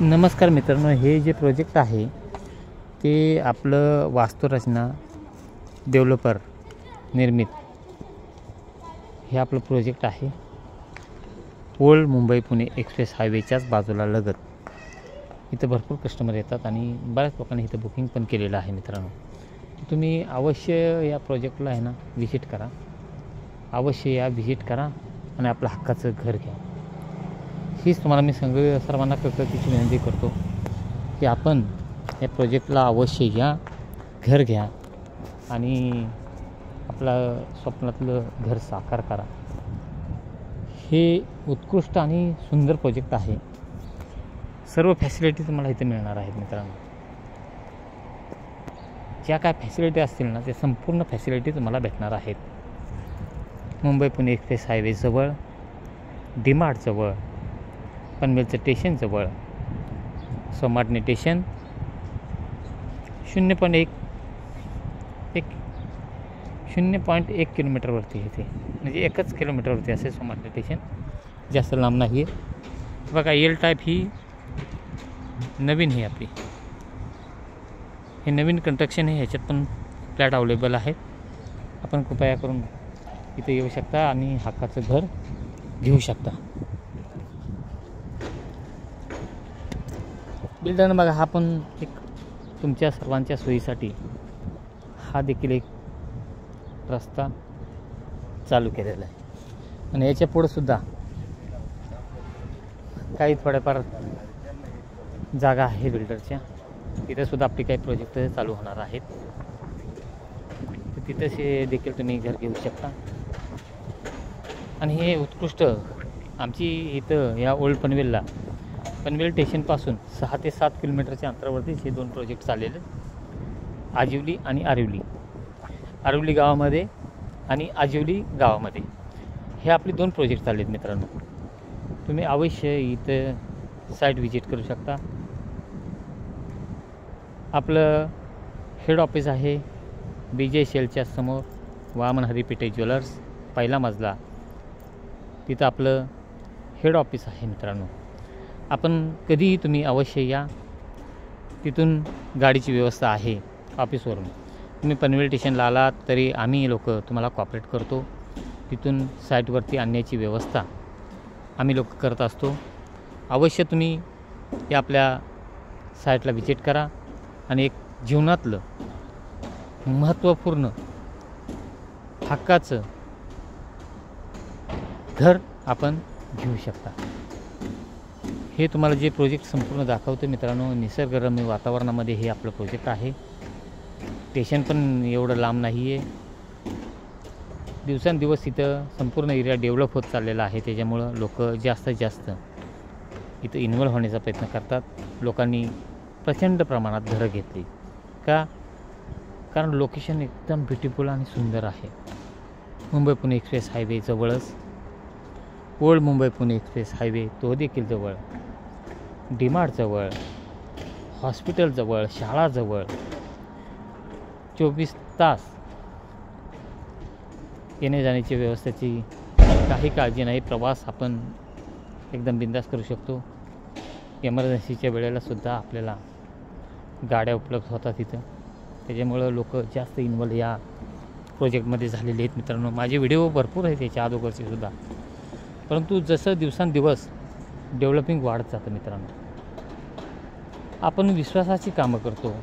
नमस्कार मित्रांनो, हे जे प्रोजेक्ट आहे ते आपलं वास्तुरचना डेव्हलपर निर्मित हे आपलं प्रोजेक्ट आहे. ओल्ड मुंबई पुणे एक्सप्रेस हायवेच्याच बाजूला लगत. इथं भरपूर कस्टमर येतात आणि बऱ्याच लोकांनी इथं बुकिंग पण केलेलं आहे. मित्रांनो, तुम्ही अवश्य या प्रोजेक्टला आहे ना व्हिजिट करा, अवश्य या व्हिजिट करा आणि आपलं हक्काचं घर घ्या. हीच तुम्हाला मी सर्वांना कळकळीची विनंती करतो की आपण या प्रोजेक्टला अवश्य या, घर घ्या आणि आपला स्वप्नातलं घर साकार करा. हे उत्कृष्ट आणि सुंदर प्रोजेक्ट आहे. सर्व फॅसिलिटी तुम्हाला इथे मिळणार आहेत. मित्रांनो, ज्या काय फॅसिलिटी असतील ना, ते संपूर्ण फॅसिलिटी तुम्हाला भेटणार आहेत. मुंबई पुणे एक्सप्रेस हायवेजवळ, डीमार्टजवळ, पनवेलचं स्टेशनजवळ, सोमाटणे स्टेशन 0.1 किलोमीटरवरती येते, म्हणजे 1 किलोमीटरवरती असे सोमाटणे स्टेशन, जास्त लांब नाही आहे. बघा, एल टाईप ही नवीन आहे आपली, हे नवीन कंस्ट्रक्शन आहे. ह्याच्यात पण फ्लॅट अवेलेबल आहेत. आपण कृपया करून इथे येऊ शकता आणि हक्काचं घर घेऊ शकता. बिल्डरनं बघा, हा पण एक तुमच्या सर्वांच्या सोयीसाठी हा देखील एक रस्ता चालू केलेला आहे. आणि याच्या पुढं सुद्धा काही थोड्याफार जागा आहे बिल्डरच्या. तिथे सुद्धा आपली काही प्रोजेक्ट चालू होणार आहेत. तर तिथेच हे देखील तुम्ही घर घेऊ शकता. आणि हे उत्कृष्ट आमची इथं या ओल्ड पनवेलला, पनवेल स्टेशनपासून 6 ते 7 किलोमीटरच्या अंतरावरतीच हे 2 प्रोजेक्ट चाललेले, आजिवली आणि आरिवली. आरिवली गावामध्ये आणि आजिवली गावामध्ये हे आपले 2 प्रोजेक्ट चालले आहेत. मित्रांनो, तुम्ही अवश्य इथं साईट व्हिजिट करू शकता. आपलं हेड ऑफिस आहे BJ शेलच्या समोर, वामन हरिपेटे ज्वेलर्स, पहिला मजला. तिथं आपलं हेड ऑफिस आहे. मित्रांनो, आपण कधीही तुम्ही अवश्य या. तिथून गाडीची व्यवस्था आहे. ऑफिसवरून तुम्ही पनवेल स्टेशनला आलात तरी आम्ही लोक तुम्हाला कॉपरेट करतो. तिथून साईटवरती आणण्याची व्यवस्था आम्ही लोक करत असतो. अवश्य तुम्ही या आपल्या साईटला व्हिजिट करा आणि एक जीवनातलं महत्त्वपूर्ण हक्काचं घर आपण घेऊ शकता. हे तुम्हाला जे प्रोजेक्ट संपूर्ण दाखवतं मित्रांनो, निसर्गरम्य वातावरणामध्ये हे आपलं प्रोजेक्ट आहे. स्टेशन पण एवढं लांब नाही आहे. दिवसेंदिवस इथं संपूर्ण एरिया डेव्हलप होत चाललेला आहे. त्याच्यामुळं लोक जास्तीत जास्त इथं इन्व्हॉल्व होण्याचा प्रयत्न करतात. लोकांनी प्रचंड प्रमाणात घरं घेतली का? कारण लोकेशन एकदम ब्युटिफुल आणि सुंदर आहे. मुंबई पुणे एक्सप्रेस हायवे जवळच, old Mumbai Pune express highway तो देखील जवळ, डीमार्टजवळ, हॉस्पिटलजवळ, शाळाजवळ, 24 तास येणे जाण्याची व्यवस्थेची काही काळजी नाही. प्रवास आपण एकदम बिंदास करू शकतो. इमर्जन्सीच्या वेळेलासुद्धा आपल्याला गाड्या उपलब्ध होतात तिथं. त्याच्यामुळं लोक जास्त इन्व्हॉल्व या प्रोजेक्टमध्ये झालेले आहेत. मित्रांनो, माझे व्हिडिओ भरपूर आहेत त्याच्या अगोदरचे सुद्धा, परंतु जसं दिवसांदिवस डेव्हलपिंग वाढत जातं मित्रांनो, आपण विश्वासाची कामं करतो,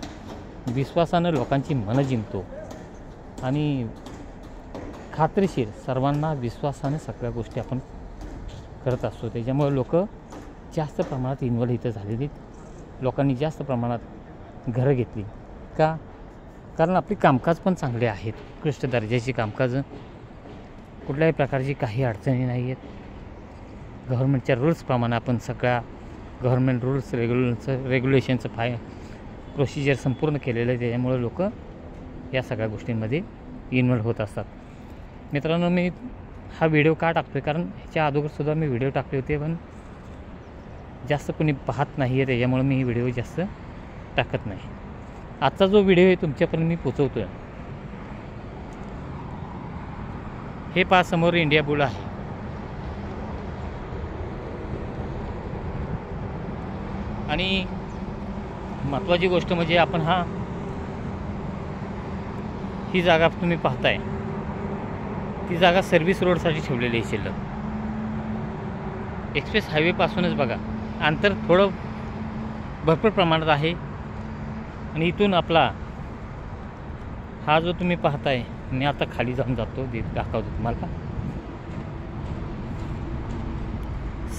विश्वासानं लोकांची मनं जिंकतो आणि खात्रीशीर सर्वांना विश्वासाने सगळ्या गोष्टी आपण करत असतो. त्याच्यामुळे लोक जास्त प्रमाणात इन्व्हॉल्व इथं झालेली. लोकांनी जास्त प्रमाणात घरं घेतली का? कारण आपली कामकाज पण चांगले आहेत, उत्कृष्ट दर्जाची कामकाज, कुठल्याही प्रकारची काही अडचणी नाही आहेत. गव्हर्नमेंटच्या रूल्सप्रमाणे आपण सगळ्या गव्हर्नमेंट रूल्स रेग्युलेशनचं प्रोसिजर संपूर्ण केलेलं आहे. त्याच्यामुळं लोक या सगळ्या गोष्टींमध्ये इन्व्हॉल्व होत असतात. मित्रांनो, मी हा व्हिडिओ का टाकतो आहे? कारण ह्याच्या अगोदरसुद्धा मी व्हिडिओ टाकले होते, पण जास्त कोणी पाहत नाही आहे. त्याच्यामुळं मी ही व्हिडिओ जास्त टाकत नाही. आजचा जो व्हिडिओ आहे तुमच्यापर्यंत मी पोचवतो आहे. हे पहा, समोर इंडिया बुल आहे. आणि महत्त्वाची गोष्ट म्हणजे आपण ही जागा तुम्ही पाहताय, ती जागा सर्व्हिस रोडसाठी ठेवलेली आहे शिल्लक. एक्सप्रेस हायवेपासूनच बघा अंतर थोडं भरपूर प्रमाणात आहे. आणि इथून आपला हा जो तुम्ही पाहताय, मी आता खाली जाऊन जातो, दाखवतो तुम्हाला.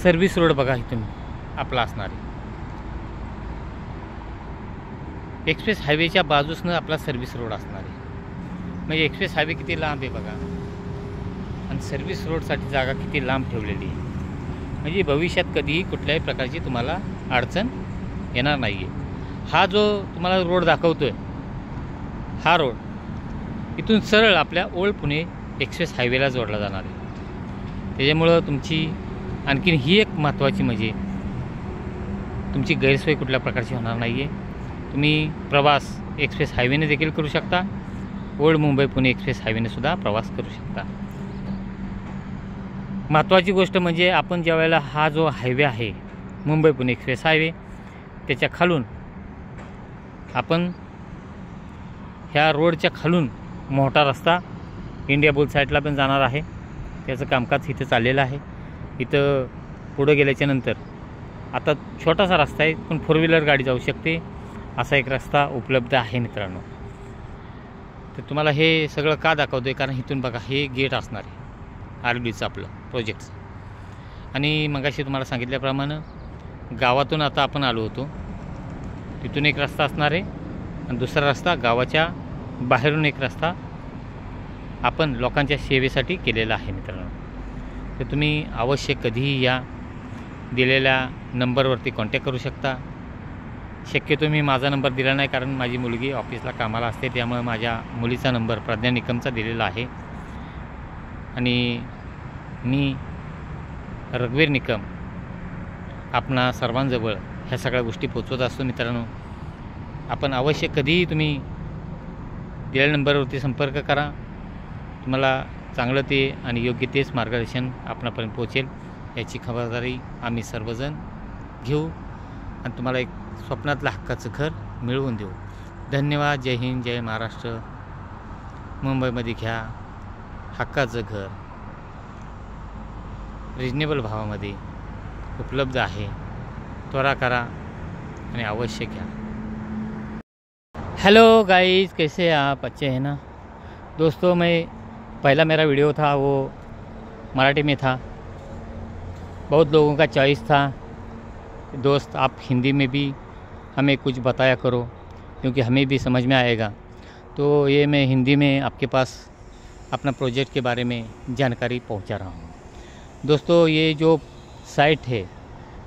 सर्व्हिस रोड बघा इथून आपला असणार आहे. एक्सप्रेस हायवेच्या बाजूसनं आपला सर्व्हिस रोड असणार आहे. म्हणजे एक्सप्रेस हायवे किती लांब आहे बघा, आणि सर्व्हिस रोडसाठी जागा किती लांब ठेवलेली आहे. म्हणजे भविष्यात कधीही कुठल्याही प्रकारची तुम्हाला अडचण येणार नाही आहे. हा जो तुम्हाला रोड दाखवतो आहे, हा रोड इथून सरळ आपल्या ओल्ड पुणे एक्सप्रेस हायवेला जोडला जाणार आहे. त्याच्यामुळं तुमची आणखीन ही एक महत्त्वाची म्हणजे तुमची गैरसोय कुठल्या प्रकारची होणार नाही आहे. तुम्ही प्रवास एक्सप्रेस हायवेने देखील करू शकता, ओल्ड मुंबई पुणे एक्सप्रेस हायवेने सुद्धा प्रवास करू शकता. महत्त्वाची गोष्ट म्हणजे आपण ज्या वेळेला हा जो हायवे आहे मुंबई पुणे एक्सप्रेस हायवे, त्याच्या खालून आपण ह्या रोडच्या खालून मोठा रस्ता इंडिया बुल साईडला पण जाणार आहे. त्याचं कामकाज इथं चाललेलं आहे. इथं पुढं गेल्याच्या नंतर आता छोटासा रस्ता आहे, पण 4 व्हीलर गाडी जाऊ शकते असा एक रस्ता उपलब्ध आहे मित्रांनो. तर तुम्हाला हे सगळं का दाखवतो आहे, कारण इथून बघा हे गेट असणार आहे RDचं आपलं प्रोजेक्टचं. आणि मगाशी तुम्हाला सांगितल्याप्रमाणे गावातून आता आपण आलो होतो, तिथून एक रस्ता असणार आहे आणि दुसरा रस्ता गावाच्या बाहेरून एक रस्ता आपण लोकांच्या सेवेसाठी केलेला आहे मित्रांनो. तर तुम्ही अवश्य कधीही या दिलेल्या नंबरवरती कॉन्टॅक्ट करू शकता. शक्यतो मी माझा नंबर दिला नाही, कारण माझी मुलगी ऑफिसला कामाला असते, त्यामुळे माझ्या मुलीचा नंबर प्रज्ञा निकमचा दिलेला आहे. आणि मी रघुवीर निकम आपणा सर्वांजवळ ह्या सगळ्या गोष्टी पोचवत असतो मित्रांनो. आपण अवश्य कधीही तुम्ही दिलेल्या नंबरवरती संपर्क करा. तुम्हाला चांगलं ते आणि योग्य तेच मार्गदर्शन आपणापर्यंत पोहोचेल याची खबरदारी आम्ही सर्वजण घेऊ आणि तुम्हाला एक स्वप्नातलं हक्काचं घर मिळवून देऊ. धन्यवाद. जय हिंद, जय महाराष्ट्र. मुंबईमध्ये घ्या हक्काचं घर, रिजनेबल भावामध्ये उपलब्ध आहे. त्वरा करा आणि अवश्य घ्या. हेलो गाइस, कैसे आप? अच्छे हैं ना दोस्तों? मैं पहला मेरा वीडियो था वो मराठी में था. बहुत लोगों का चॉइस था, दोस्त आप हिंदी में भी हमें कुछ बताया करो क्योंकि हमें भी समझ में आएगा. तो ये मैं हिंदी में आपके पास अपना प्रोजेक्ट के बारे में जानकारी पहुंचा रहा हूं. दोस्तों ये जो साइट है,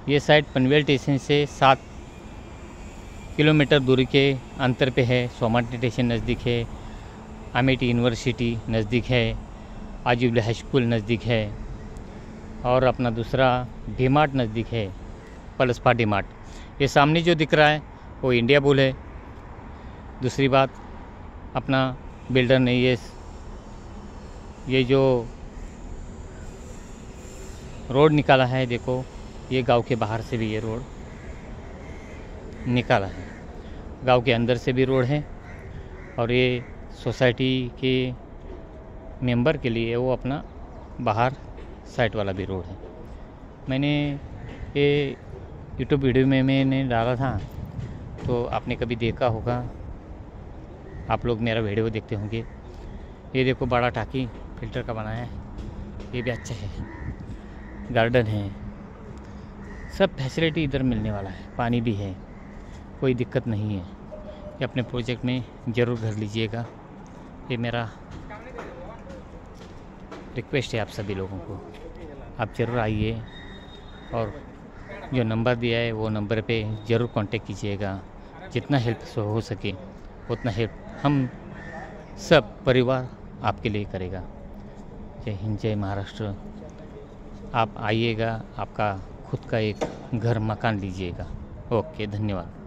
ये साइट पनवेल स्टेशन से 7 किलोमीटर दूरी के अंतर पे है. सोमाटणे स्टेशन नज़दीक है, अमेठी यूनिवर्सिटी नज़दीक है, आजीवली हाई स्कूल नज़दीक है, और अपना दूसरा डीमार्ट नज़दीक है, पलसपा डीमार्ट. ये सामने जो दिख रहा है वो इंडिया बुल है. दूसरी बात, अपना बिल्डर ने ये जो रोड निकाला है, देखो ये गांव के बाहर से भी ये रोड निकाला है, गांव के अंदर से भी रोड है, और ये सोसाइटी के मेंबर के लिए वो अपना बाहर साइट वाला भी रोड है. मैंने ये यूट्यूब वीडियो में मैंने डाला था, तो आपने कभी देखा होगा, आप लोग मेरा वीडियो देखते होंगे. ये देखो बड़ा टाकी फिल्टर का बनाया है, ये भी अच्छा है. गार्डन है, सब फैसिलिटी इधर मिलने वाला है. पानी भी है, कोई दिक्कत नहीं है. ये अपने प्रोजेक्ट में ज़रूर घर लीजिएगा, ये मेरा रिक्वेस्ट है आप सभी लोगों को. आप ज़रूर आइए और जो नंबर दिया है वो नंबर पे ज़रूर कांटेक्ट कीजिएगा. जितना हेल्प हो सके उतना हेल्प हम सब परिवार आपके लिए करेगा. जय हिंद, जय महाराष्ट्र. आप आइएगा, आपका खुद का एक घर मकान लीजिएगा. ओके, धन्यवाद.